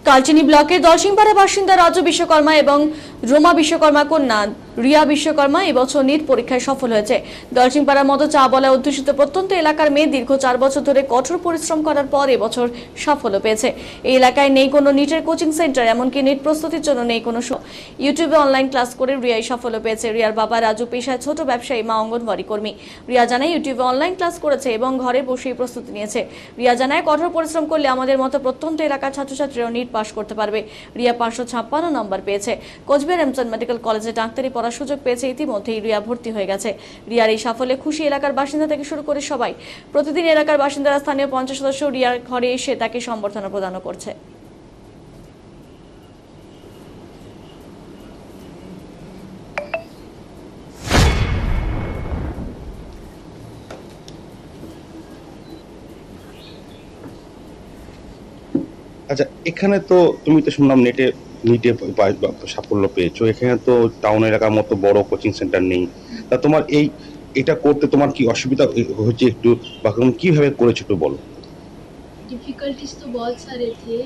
কালচিনি ব্লকের দলসিংপাড়া বাসিন্দা রাজু বিশ্বকর্মা এবং রোমা বিশ্বকর্মা কন্যা রিয়া বিশ্বকর্মা এবছর নিট পরীক্ষায় সফল হয়েছে। দলসিংপাড়ার মতো চা বলায় অধ্যুষিত প্রত্যন্ত এলাকার মেয়ে দীর্ঘ 4 বছর ধরে কঠোর পরিশ্রম করার পর এবছর সাফল্য পেয়েছে। এই এলাকায় নেই কোনো নিটের কোচিং সেন্টার, এমনকি নিট প্রস্তুতির জন্য নেই কোনো ইউটিউবে অনলাইন ক্লাস করে রিয়াই সাফল্য পেয়েছে। রিয়ার বাবা রাজু পেশায় ছোট ব্যবসায়ী, মা অঙ্গনওয়াড়ি কর্মী। রিয়া জানায় ইউটিউবে অনলাইন ক্লাস করেছে এবং ঘরে বসেই প্রস্তুতি নিয়েছে। রিয়া জানায় কঠোর পরিশ্রম করলে আমাদের মতো প্রত্যন্ত এলাকার ছাত্রছাত্রীরাও নিট পাস করতে পারবে। রিয়া 556 নম্বর পেয়েছে। কোচবিহার এমসন মেডিকেল কলেজে ডাক্তারি পড়ার সুযোগ পেয়েছে। ইতিমধ্যেই রিয়া ভর্তি হয়ে গেছে। রিয়ার এই সাফল্যে খুশি এলাকার বাসিন্দা থেকে শুরু করে সবাই। প্রতিদিন এলাকার বাসিন্দারা স্থানীয় 50 সদস্য রিয়ার ঘরে এসে তাকে সম্বর্ধনা প্রদান করছে। আচ্ছা, এখানে তো তুমি তো শুনলাম নিটে সাফল্য পেয়েছো। এখানে তো টাউন এলাকার মতো বড় কোচিং সেন্টার নেই। তা তোমার এটা করতে তোমার কি অসুবিধা হচ্ছে একটু, বা কিভাবে করেছো একটু বলো। डिफ़िकल्टीज़ तो बहुत सारे थे।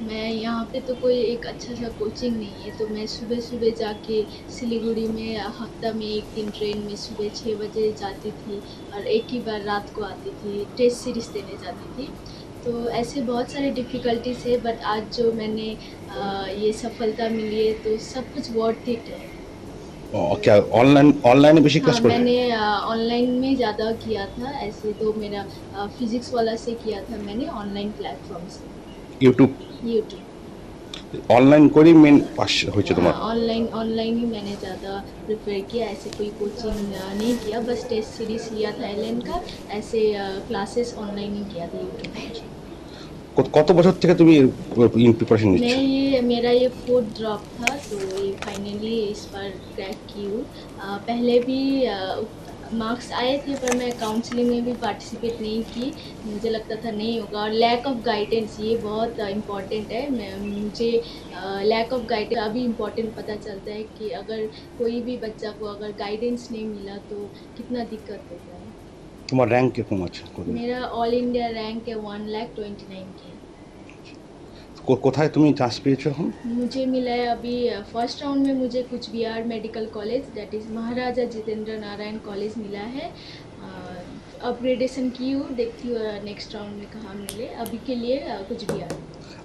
मैं यहाँ पे तो कोई एक अच्छा सा कोचिंग नहीं है, तो मैं सुबह सुबह जाके सिलीगुड़ी में हफ्ता में एक दिन ट्रेन में सुबह 6 बजे जाती थी और एक ही बार रात को आती थी, टेस्ट सीरीज़ देने जाती थी। तो ऐसे बहुत सारे डिफ़िकल्टीज़ है, बट आज जो मैंने ये सफलता मिली है तो सब कुछ वर्थ इट है। क्या ऑनलाइन बेसिक क्लास हाँ, मैंने ऑनलाइन में ज़्यादा किया था। ऐसे तो मेरा फिजिक्स वाला से किया था मैंने ऑनलाइन प्लेटफॉर्म से। यूट्यूब ऑनलाइन कोई मेन पास হয়েছে তোমার? ऑनलाइन ही मैंने ज़्यादा प्रेफर किया। ऐसे कोई कोचिंग नहीं किया, बस टेस्ट सीरीज लिया था एलएन का। ऐसे क्लासेस ऑनलाइन ही किया था यूट्यूब पे। কত বছর থেকে তুমি প্রিপারেশন নিচ্ছ? मेरा ये 4th ड्रॉप था, तो ये फाइनली इस बार क्रैक की हूँ। पहले भी मार्क्स आए थे, पर मैं काउंसलिंग में भी पार्टिसिपेट नहीं की। मुझे लगता था नहीं होगा, और लैक ऑफ गाइडेंस ये बहुत इम्पॉर्टेंट है। मुझे लैक ऑफ गाइडेंस अभी इम्पॉर्टेंट पता चलता है कि अगर कोई भी बच्चा को अगर गाइडेंस नहीं मिला तो कितना दिक्कत होता है। তোমার র্যাঙ্ক কিরকম আছে? मेरा ऑल इंडिया रैंक है 1,29,000 के। কোথায় তুমি চান্স পেয়েছো এখন? मुझे मिला है अभी फर्स्ट राउंड में मुझे कुछ Bihar medical college, that is Maharaja Jitendra Narayan college मिला है। अपग्रेडेशन की हूँ, देखती हूँ नेक्स्ट राउंड में कहाँ मिले। अभी के लिए कुछ बिहार।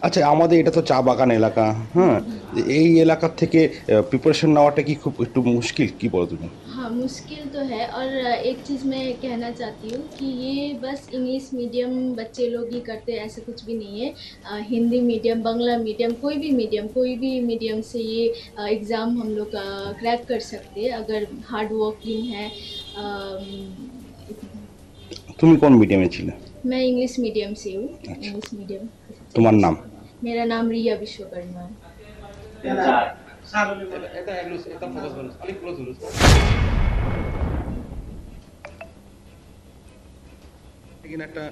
আচ্ছা, আমাদের এটা তো চা বাগান এলাকা, হ্যাঁ, এই এলাকা থেকে প্রিপারেশন নেওয়াটা কি খুব একটু মুশকিল, কি বলো তুমি? हाँ, मुश्किल तो है। और एक चीज़ मैं कहना चाहती हूँ कि ये बस इंग्लिश मीडियम बच्चे लोग ही करते हैं, ऐसा कुछ भी नहीं है। हिंदी मीडियम, बांग्ला मीडियम, कोई भी मीडियम से ये एग्ज़ाम हम लोग क्रैक कर सकते हैं अगर हार्ड वर्किंग है। তুমি কোন মিডিয়ামে ছিলে? मैं इंग्लिश मीडियम से हूँ। अच्छा। English medium. তোমার নাম? मेरा नाम रिया विश्वकर्मा है। একটা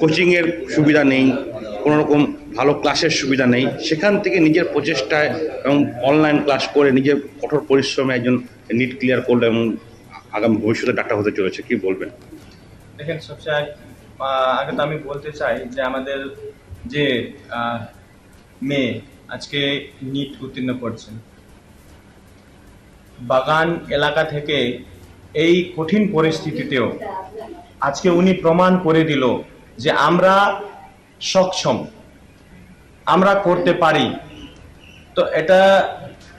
কোচিং এর সুবিধা নেই, কোনো রকম ভালো ক্লাসের সুবিধা নেই, সেখান থেকে নিজের প্রচেষ্টায় এবং অনলাইন ক্লাস করে নিজের কঠোর পরিশ্রমে একজন নিট ক্লিয়ার করলো এবং আগামী ভবিষ্যতে ডাক্তার হতে চলেছে, কি বলবেন? দেখেন, সবচেয়ে আগে তো আমি বলতে চাই যে আমাদের যে মেয়ে আজকে নিট উত্তীর্ণ করছেন, বাগান এলাকা থেকে এই কঠিন পরিস্থিতিতেও আজকে উনি প্রমাণ করে দিল যে আমরা সক্ষম, আমরা করতে পারি। তো এটা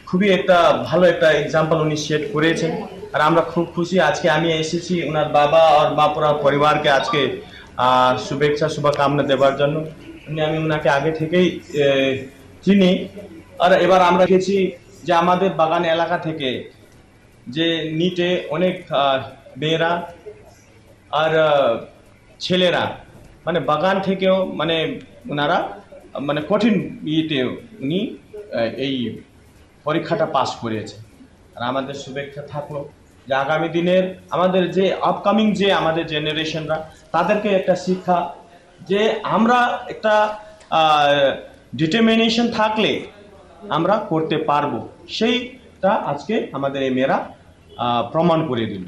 খুবই একটা ভালো একটা এক্সাম্পল উনি সেট করেছেন, আর আমরা খুব খুশি। আজকে আমি এসেছি ওনার বাবা আর মা পুরা পরিবারকে আজকে শুভেচ্ছা শুভকামনা দেওয়ার জন্য। আমি ওনাকে আগে থেকেই চিনি, আর এবার আমরা দেখেছি যে আমাদের বাগান এলাকা থেকে যে নিটে অনেক মেয়েরা আর ছেলেরা মানে বাগান থেকেও মানে ওনারা মানে কঠিন ইয়েতে উনি এই পরীক্ষাটা পাস করেছে। আর আমাদের শুভেচ্ছা থাকলো যে আগামী দিনের আমাদের যে আপকামিং যে আমাদের জেনারেশনরা, তাদেরকে একটা শিক্ষা যে আমরা একটা ডিটারমিনেশন থাকলে আমরা করতে পারবো, সেইটা আজকে আমাদের এই মেয়েরা প্রমাণ করে দিল।